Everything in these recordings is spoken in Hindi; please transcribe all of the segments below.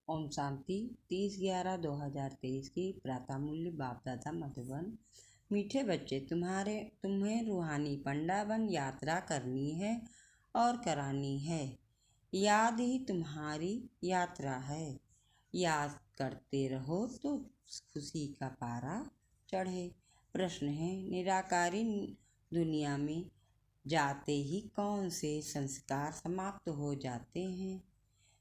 ओम शांति। 30/11/2023 की प्रातः मूल्य। बाप दादा मधुबन। मीठे बच्चे, तुम्हें रूहानी पंडावन यात्रा करनी है और करानी है। याद ही तुम्हारी यात्रा है। याद करते रहो तो खुशी का पारा चढ़े। प्रश्न है, निराकारी दुनिया में जाते ही कौन से संस्कार समाप्त हो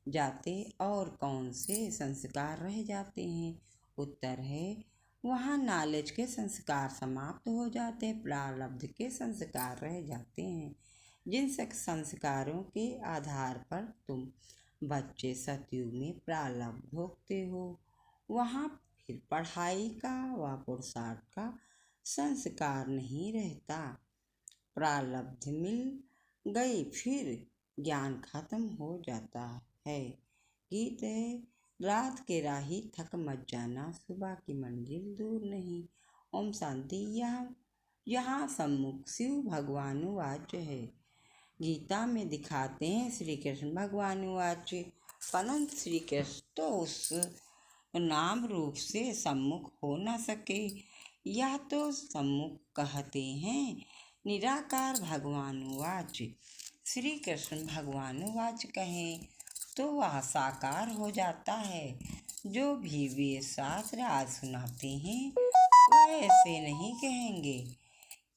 जाते और कौन से संस्कार रह जाते हैं? उत्तर है, वहाँ नॉलेज के संस्कार समाप्त हो जाते, प्रारब्ध के संस्कार रह जाते हैं। जिन संस्कारों के आधार पर तुम बच्चे सतयुग में प्रारब्ध भोगते हो, वहाँ फिर पढ़ाई का व पुरुषार्थ का संस्कार नहीं रहता। प्रारब्ध मिल गई फिर ज्ञान खत्म हो जाता है। गीत है, रात के राही थक मत जाना, सुबह की मंजिल दूर नहीं। ओम शांति। यहाँ सम्मुख शिव भगवान वाच्य है। गीता में दिखाते हैं श्री कृष्ण भगवान वाच्य, परंतु श्री कृष्ण तो उस नाम रूप से सम्मुख हो न सके। यह तो सम्मुख कहते हैं। निराकार भगवान वाच्य श्री कृष्ण भगवान वाच्य कहें तो वह साकार हो जाता है। जो भी वे शास्त्र आज सुनाते हैं वह ऐसे नहीं कहेंगे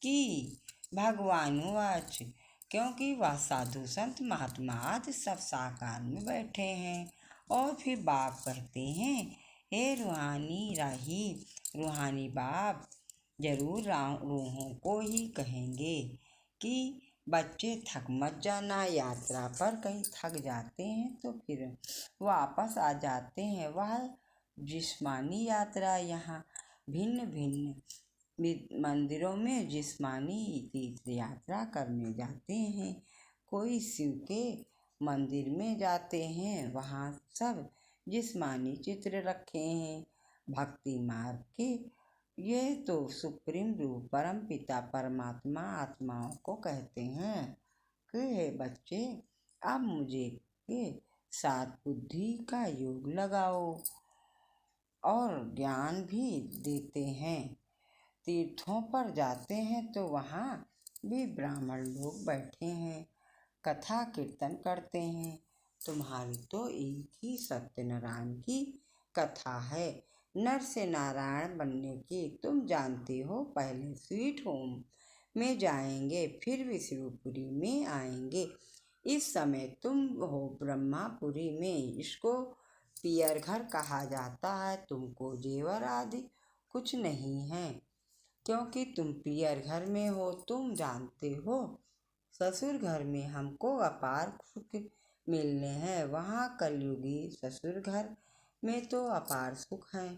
कि भगवान वाच्य, क्योंकि वह साधु संत महात्मा आदि सब साकार में बैठे हैं। और फिर बाप कहते हैं, हे रूहानी राही, रूहानी बाप जरूर रूहों को ही कहेंगे कि बच्चे थक मत जाना। यात्रा पर कहीं थक जाते हैं तो फिर वापस आ जाते हैं। वह जिस्मानी यात्रा। यहाँ भिन्न भिन्न मंदिरों में जिस्मानी तीर्थ यात्रा करने जाते हैं। कोई शिव के मंदिर में जाते हैं, वहाँ सब जिस्मानी चित्र रखे हैं। भक्ति मार्ग के ये तो सुप्रीम रूप परम पिता परमात्मा आत्माओं को कहते हैं कि हे बच्चे, अब मुझे के साथ बुद्धि का योग लगाओ और ज्ञान भी देते हैं। तीर्थों पर जाते हैं तो वहाँ भी ब्राह्मण लोग बैठे हैं, कथा कीर्तन करते हैं। तुम्हारी तो एक ही सत्यनारायण की कथा है। नर से नारायण बनने की तुम जानते हो। पहले स्वीट होम में जाएंगे, फिर विष्णुपुरी में आएंगे। इस समय तुम हो ब्रह्मापुरी में। इसको पियर घर कहा जाता है। तुमको जेवर आदि कुछ नहीं है, क्योंकि तुम पियर घर में हो। तुम जानते हो ससुर घर में हमको अपार सुख मिलने हैं। वहाँ कलयुगी ससुर घर में तो अपार सुख है।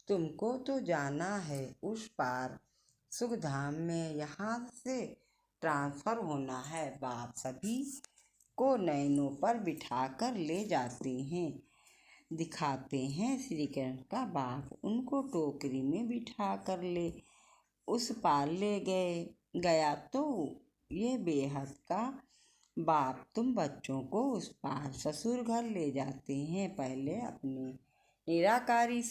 तुमको तो जाना है उस पार सुख धाम में। यहाँ से ट्रांसफर होना है। बाप सभी को नैनों पर बिठाकर ले जाते हैं, दिखाते हैं श्री कृष्ण का बाप उनको टोकरी में बिठा कर ले उस पार ले गया। तो ये बेहद का बाप तुम बच्चों को उस पार ससुर घर ले जाते हैं। पहले अपने निराकारी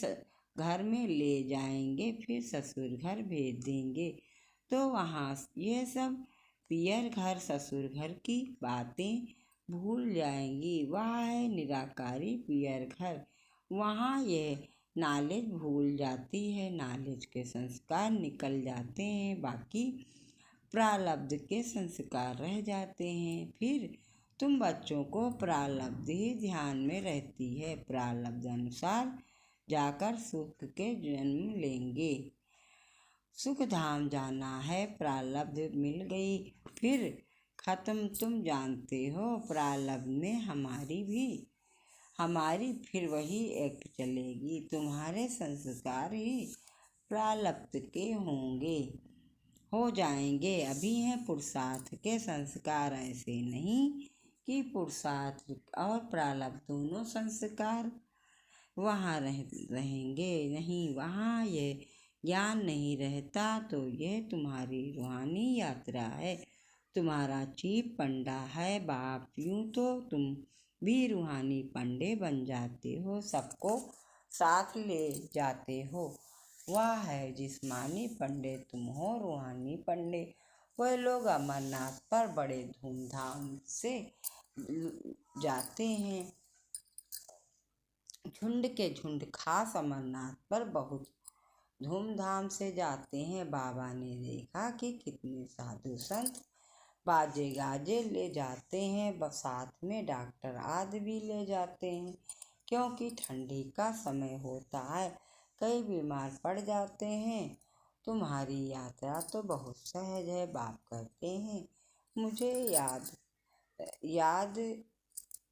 घर में ले जाएंगे, फिर ससुर घर भेज देंगे। तो वहाँ ये सब पियर घर ससुर घर की बातें भूल जाएंगी। वह है निराकारी पियर घर। वहाँ ये नॉलेज भूल जाती है, नॉलेज के संस्कार निकल जाते हैं, बाकी प्रारब्ध के संस्कार रह जाते हैं। फिर तुम बच्चों को प्रारब्ध ही ध्यान में रहती है। प्रारब्ध अनुसार जाकर सुख के जन्म लेंगे। सुख धाम जाना है। प्रारब्ध मिल गई फिर खत्म। तुम जानते हो प्रारब्ध में हमारी फिर वही एक्ट चलेगी। तुम्हारे संस्कार ही प्रारब्ध के हो जाएंगे। अभी हैं पुरुषार्थ के संस्कार। ऐसे नहीं कि पुरुषार्थ और प्रारब्ध दोनों संस्कार वहाँ रहेंगे नहीं। वहाँ ये ज्ञान नहीं रहता। तो यह तुम्हारी रूहानी यात्रा है, तुम्हारा चीफ पंडा है बाप। यूँ तो तुम भी रूहानी पंडे बन जाते हो, सबको साथ ले जाते हो। वह है जिस्मानी पंडे, तुम हो रूहानी पंडे। वह लोग अमरनाथ पर बड़े धूमधाम से जाते हैं, झुंड के झुंड खास अमरनाथ पर बहुत धूमधाम से जाते हैं। बाबा ने देखा कि कितने साधु संत बाजे गाजे ले जाते हैं, साथ में डॉक्टर आदि भी ले जाते हैं, क्योंकि ठंडी का समय होता है, कई बीमार पड़ जाते हैं। तुम्हारी यात्रा तो बहुत सहज है। बाप कहते हैं मुझे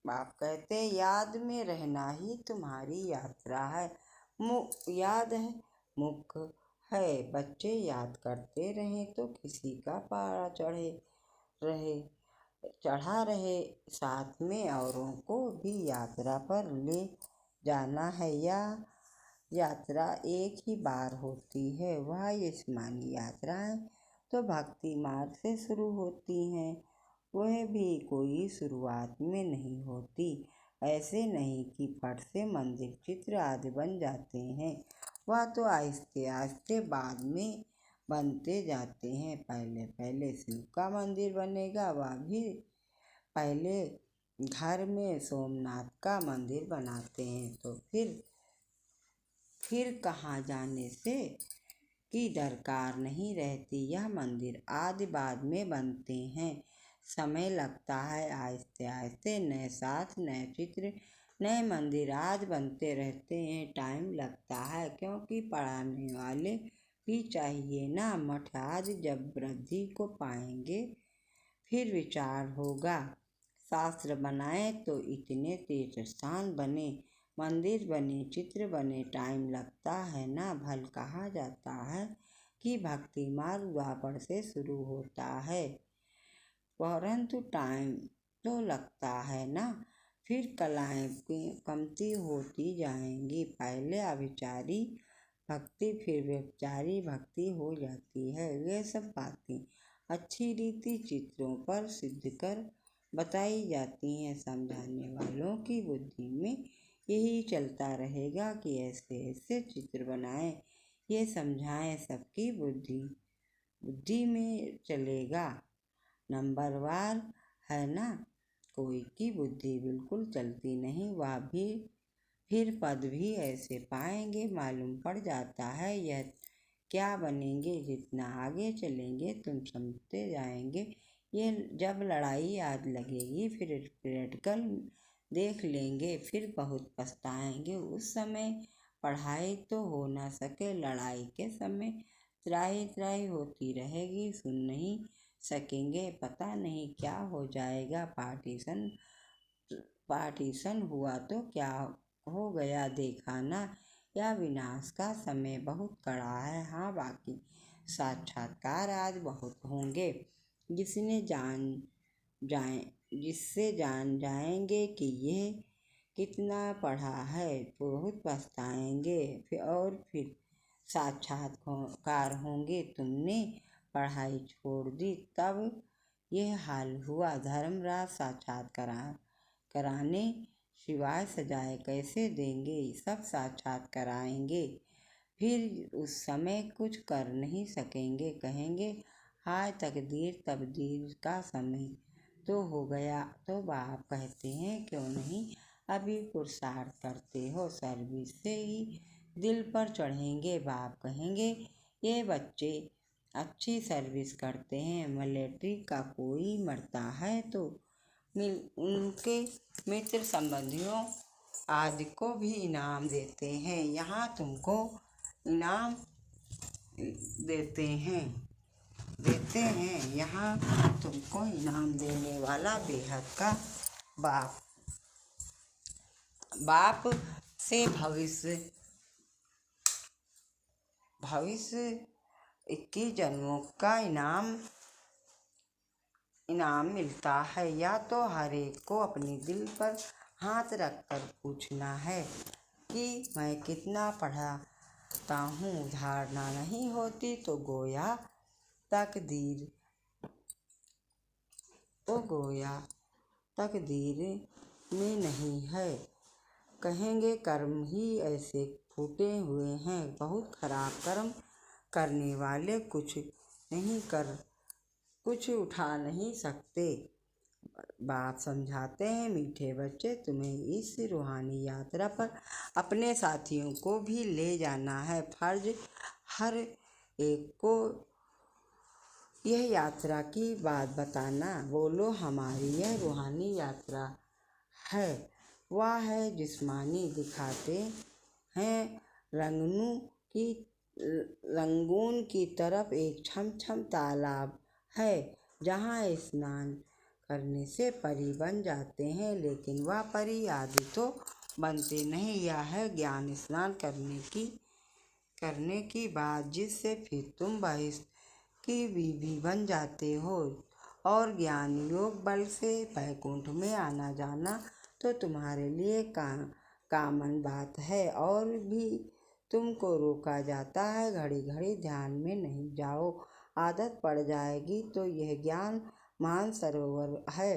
बाप कहते याद में रहना ही तुम्हारी यात्रा है। याद है मुख्य है। बच्चे याद करते रहें तो किसी का पारा चढ़ा रहे, साथ में औरों को भी यात्रा पर ले जाना है। यह यात्रा एक ही बार होती है। वह जिस्मानी यात्राएं तो भक्ति मार्ग से शुरू होती हैं, वह भी कोई शुरुआत में नहीं होती। ऐसे नहीं कि फट से मंदिर चित्र आदि बन जाते हैं, वह तो आहिस्ते आहिस्ते बाद में बनते जाते हैं। पहले पहले शिव का मंदिर बनेगा, वह भी पहले घर में सोमनाथ का मंदिर बनाते हैं, तो फिर कहाँ जाने से की दरकार नहीं रहती। यह मंदिर आदि बाद में बनते हैं, समय लगता है। आहिस्ते आहिस्ते नए साथ, नए चित्र, नए मंदिर आदि बनते रहते हैं। टाइम लगता है, क्योंकि पढ़ाने वाले भी चाहिए ना। मठ आदि जब वृद्धि को पाएंगे फिर विचार होगा। शास्त्र बनाए तो इतने तीर्थ स्थान बने, मंदिर बने, चित्र बने, टाइम लगता है ना। भल कहा जाता है कि भक्ति मार्ग द्वापर से शुरू होता है, परंतु टाइम तो लगता है ना। फिर कलाएं कमती होती जाएंगी। पहले अभिचारी भक्ति फिर व्यभिचारी भक्ति हो जाती है। वे सब बातें अच्छी रीति चित्रों पर सिद्ध कर बताई जाती हैं। समझाने वालों की बुद्धि में यही चलता रहेगा कि ऐसे ऐसे चित्र बनाएं, ये समझाएं, सबकी बुद्धि में चलेगा। नंबरवार है ना, कोई की बुद्धि बिल्कुल चलती नहीं, वह भी फिर पद भी ऐसे पाएंगे, मालूम पड़ जाता है यह क्या बनेंगे। जितना आगे चलेंगे तुम समझते जाएंगे। ये जब लड़ाई याद लगेगी फिर प्रैक्टिकल देख लेंगे, फिर बहुत पछताएंगे। उस समय पढ़ाई तो हो ना सके, लड़ाई के समय त्राही त्राही होती रहेगी, सुन नहीं सकेंगे। पता नहीं क्या हो जाएगा। पार्टीशन हुआ तो क्या हो गया, देखा ना। यह विनाश का समय बहुत कड़ा है। हाँ, बाकी साक्षात्कार आज बहुत होंगे, जिससे जान जाएंगे कि ये कितना पढ़ा है, बहुत पछताएंगे। और फिर साक्षात्कार होंगे। तुमने पढ़ाई छोड़ दी तब यह हाल हुआ। धर्मराज साक्षात्कार कराने सिवाय सजाए कैसे देंगे, सब साक्षात कराएंगे। फिर उस समय कुछ कर नहीं सकेंगे, कहेंगे हाय तकदीर, तब्दील का समय तो हो गया। तो बाप कहते हैं क्यों नहीं अभी पुरुषार्थ करते हो, सर्विस से ही दिल पर चढ़ेंगे। बाप कहेंगे ये बच्चे अच्छी सर्विस करते हैं, मिलिट्री का कोई मरता है तो उनके मित्र संबंधियों आदि को भी इनाम देते हैं। यहाँ तुमको इनाम देते हैं यहाँ तुमको इनाम देने वाला बेहद का बाप से भविष्य 21 जन्मों का इनाम मिलता है। या तो हर एक को अपने दिल पर हाथ रखकर पूछना है कि मैं कितना पढ़ता हूँ। धारणा नहीं होती तो गोया तकदीर में नहीं है। कहेंगे कर्म ही ऐसे फूटे हुए हैं, बहुत खराब कर्म करने वाले कुछ उठा नहीं सकते। बाप समझाते हैं, मीठे बच्चे, तुम्हें इस रूहानी यात्रा पर अपने साथियों को भी ले जाना है। फर्ज हर एक को यह यात्रा की बात बताना। बोलो, हमारी यह रूहानी यात्रा है। वह है जिस्मानी दिखाते हैं रंगून की तरफ एक छमछम तालाब है, जहाँ स्नान करने से परी बन जाते हैं, लेकिन वह परी आदि तो बनते नहीं। यह है ज्ञान स्नान करने की बात, जिससे फिर तुम बहिष्ठ की बीवी बन जाते हो और ज्ञान योग बल से वैकुंठ में आना जाना तो तुम्हारे लिए कामन बात है, और भी तुमको रोका जाता है। घड़ी घड़ी ध्यान में नहीं जाओ, आदत पड़ जाएगी तो यह ज्ञान मान सरोवर है।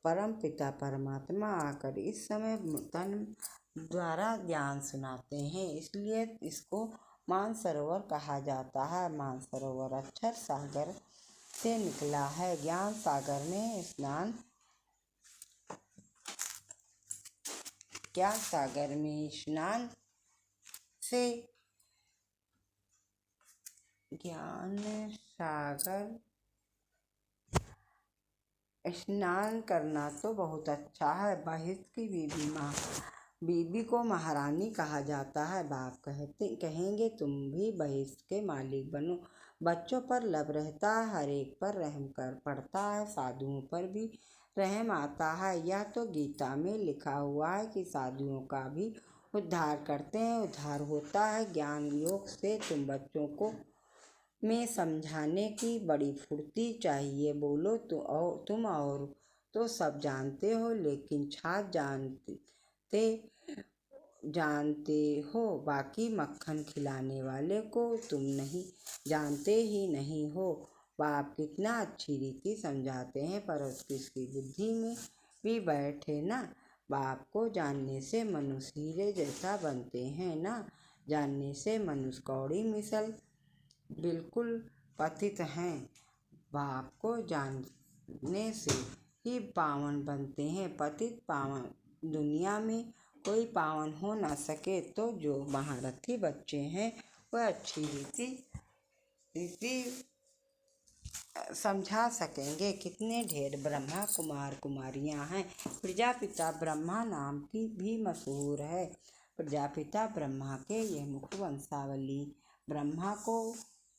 परम पिता परमात्मा आकर इस समय तन द्वारा ज्ञान सुनाते हैं, इसलिए इसको मानसरोवर कहा जाता है। मानसरोवर अक्षर सागर से निकला है। ज्ञान सागर में स्नान से स्नान करना तो बहुत अच्छा है। बहिष्ठ की बीबी को महारानी कहा जाता है। बाप कहेंगे, तुम भी बहिष्ठ के मालिक बनो। बच्चों पर लब रहता है, हर एक पर रहम कर पड़ता है, साधुओं पर भी रहम आता है। यह तो गीता में लिखा हुआ है कि साधुओं का भी उद्धार करते हैं, उद्धार होता है। ज्ञान योग से तुम बच्चों को में समझाने की बड़ी फुर्ती चाहिए। बोलो, तुम और तो सब जानते हो, लेकिन छाछ जानते हो, बाकी मक्खन खिलाने वाले को तुम नहीं जानते ही नहीं हो। बाप कितना अच्छी रीति समझाते हैं, पर उसकी बुद्धि में भी बैठे ना। बाप को जानने से मनुष्य हीरे जैसा बनते हैं, ना जानने से मनुष्य कौड़ी मिसल बिल्कुल पतित हैं। बाप को जानने से ही पावन बनते हैं, पतित पावन। दुनिया में कोई पावन हो ना सके तो जो महारथी बच्चे हैं वह अच्छी रीति समझा सकेंगे। कितने ढेर ब्रह्मा कुमार कुमारियां हैं। प्रजापिता ब्रह्मा नाम की भी मशहूर है। प्रजापिता ब्रह्मा के यह मुख वंशावली ब्रह्मा को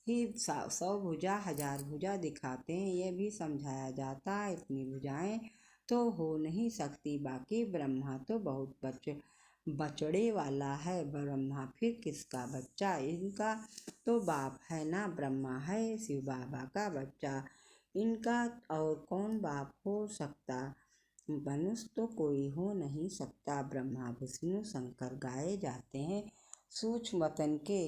ही 100 भुजा 1000 भुजा दिखाते हैं। यह भी समझाया जाता है, इतनी भुजाएं तो हो नहीं सकती। बाकी ब्रह्मा तो बहुत बचड़े वाला है। ब्रह्मा फिर किसका बच्चा? इनका तो बाप है ना। ब्रह्मा है शिव बाबा का बच्चा, इनका और कौन बाप हो सकता? मनुष्य तो कोई हो नहीं सकता। ब्रह्मा विष्णु शंकर गाए जाते हैं सूक्ष्म वतन के।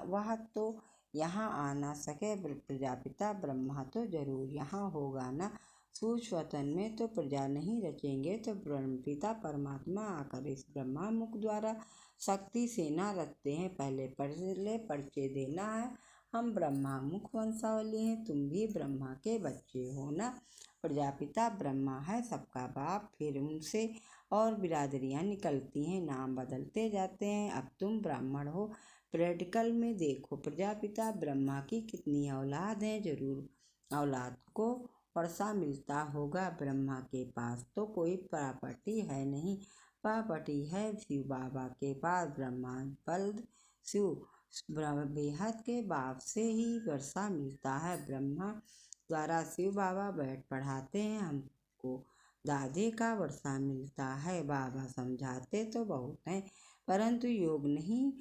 वह तो यहाँ आ ना सके। प्रजापिता ब्रह्मा तो जरूर यहाँ होगा ना। सूक्ष्म वतन में तो प्रजा नहीं रचेंगे तो ब्रह्मपिता परमात्मा आकर इस ब्रह्मा मुख द्वारा शक्ति सेना रचते हैं। पहले परिचय देना है, हम ब्रह्मा मुख वंशावली हैं, तुम भी ब्रह्मा के बच्चे हो ना। प्रजापिता ब्रह्मा है सबका बाप, फिर उनसे और बिरादरियां निकलती हैं, नाम बदलते जाते हैं। अब तुम ब्राह्मण हो। प्रैक्टिकल में देखो, प्रजापिता ब्रह्मा की कितनी औलाद हैं। जरूर औलाद को वर्षा मिलता होगा। ब्रह्मा के पास तो कोई प्रॉपर्टी है नहीं, प्रॉपर्टी है शिव बाबा के पास। ब्रह्मा बल्द शिव बेहद के बाप से ही वर्षा मिलता है। ब्रह्मा द्वारा शिव बाबा बैठ पढ़ाते हैं, हमको दादे का वर्षा मिलता है। बाबा समझाते तो बहुत हैं, परंतु योग नहीं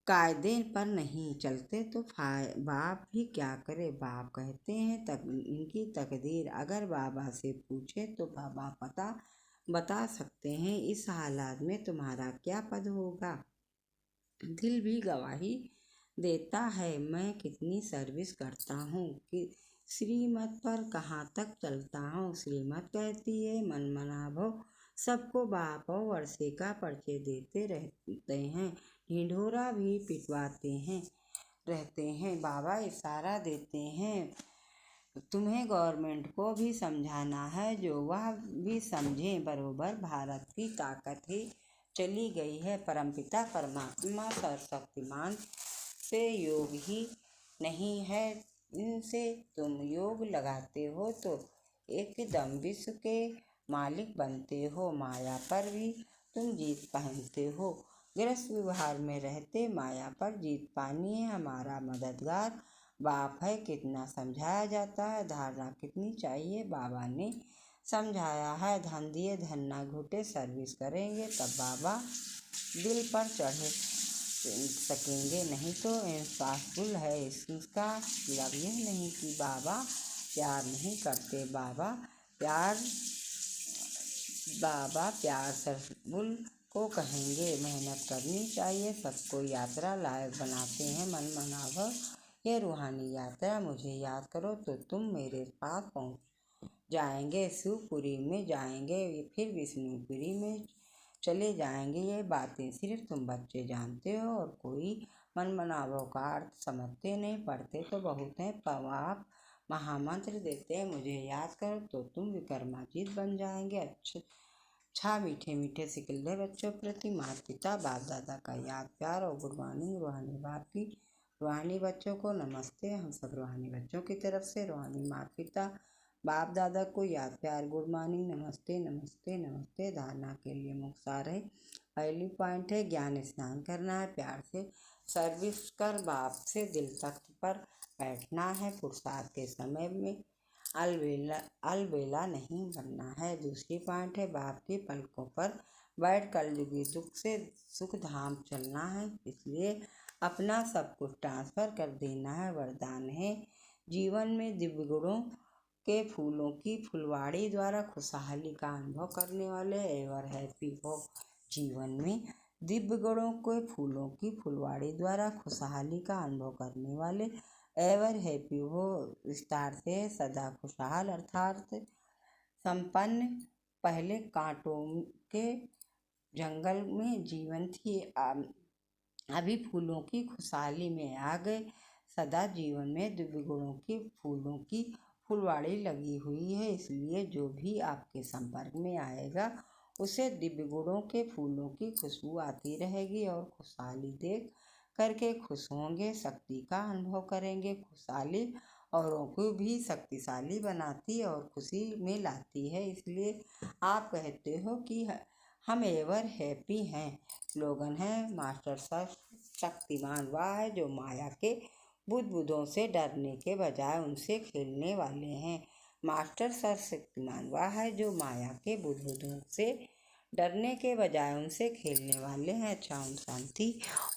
कायदे पर नहीं चलते तो बाप भी क्या करे। बाप कहते हैं इनकी तकदीर। अगर बाबा से पूछे तो बाबा बता सकते हैं इस हालात में तुम्हारा क्या पद होगा। दिल भी गवाही देता है, मैं कितनी सर्विस करता हूँ, कि श्रीमत पर कहाँ तक चलता हूँ। श्रीमत कहती है मन मना भो सबको बाप और वर्षे का परिचय देते रहते हैं। ढिंढोरा भी पिटवाते हैं रहते हैं। बाबा इशारा देते हैं, तुम्हें गवर्नमेंट को भी समझाना है, जो वह भी समझे। बरोबर भारत की ताकत ही चली गई है। परमपिता परमात्मा सर्वशक्तिमान से योग ही नहीं है। इनसे तुम योग लगाते हो तो एकदम विश्व के मालिक बनते हो। माया पर भी तुम जीत पहनते हो। गृहस्थ व्यवहार में रहते माया पर जीत पानी है। हमारा मददगार बाप है। कितना समझाया जाता है, धारणा कितनी चाहिए। बाबा ने समझाया है, धन दिए धन ना घुटे, सर्विस करेंगे तब बाबा दिल पर चढ़ सकेंगे, नहीं तो इम्पॉसिबल है। इसका मतलब यह नहीं कि बाबा प्यार नहीं करते। बाबा प्यार सरबुल को कहेंगे। मेहनत करनी चाहिए, सबको यात्रा लायक बनाते हैं। मन मनावो ये रूहानी यात्रा, मुझे याद करो तो तुम मेरे पास पहुँच जाएंगे। शिवपुरी में जाएंगे, फिर विष्णुपुरी में चले जाएंगे। ये बातें सिर्फ तुम बच्चे जानते हो और कोई मन मनावों का अर्थ समझते नहीं। पढ़ते तो बहुत हैं, आप महामंत्र देते हैं, मुझे याद करो तो तुम विक्रमाजीत बन जाएंगे। अच्छा मीठे मीठे सिकल्ले बच्चों प्रति माता पिता बाप दादा का याद प्यार और गुड मॉर्निंग। रूहानी बाप की रूहानी बच्चों को नमस्ते। हम सब रूहानी बच्चों की तरफ से रूहानी माता पिता बाप दादा को याद प्यार गुड मॉर्निंग, नमस्ते नमस्ते नमस्ते। धारणा के लिए मुख्य सार है। पहली पॉइंट है ज्ञान स्नान करना है, प्यार से सर्विस कर बाप से दिल तख्त पर बैठना है। पुरुषार्थ के समय में अलबेला नहीं बनना है। दूसरी पॉइंट है बाप की पलकों पर बैठ कलयुगी दुख से सुख धाम चलना है, इसलिए अपना सब कुछ ट्रांसफर कर देना है। वरदान है जीवन में दिव्य गुणों के फूलों की फुलवाड़ी द्वारा खुशहाली का अनुभव करने वाले एवर हैप्पी हो। जीवन में दिव्य गुणों के फूलों की फुलवाड़ी द्वारा खुशहाली का अनुभव करने वाले एवर हैप्पी हो। विस्तार से सदा खुशहाल अर्थात संपन्न। पहले कांटों के जंगल में जीवन थी, अभी फूलों की खुशहाली में आ गए। सदा जीवन में दिव्य गुणों की फूलों की फुलवाड़ी लगी हुई है, इसलिए जो भी आपके संपर्क में आएगा उसे दिव्य गुणों के फूलों की खुशबू आती रहेगी और खुशहाली देख करके खुश होंगे, शक्ति का अनुभव करेंगे। खुशहाली औरों को भी शक्तिशाली बनाती और खुशी में लाती है, इसलिए आप कहते हो कि हम एवर हैप्पी हैं। स्लोगन है मास्टर शक्तिमान वह है जो माया के बुद्धों से डरने के बजाय उनसे खेलने वाले हैं। मास्टर सर्वशक्तिमान वह है जो माया के बुद्धों से डरने के बजाय उनसे खेलने वाले हैं। अच्छा, ओम शांति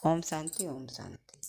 ओम शांति ओम शांति।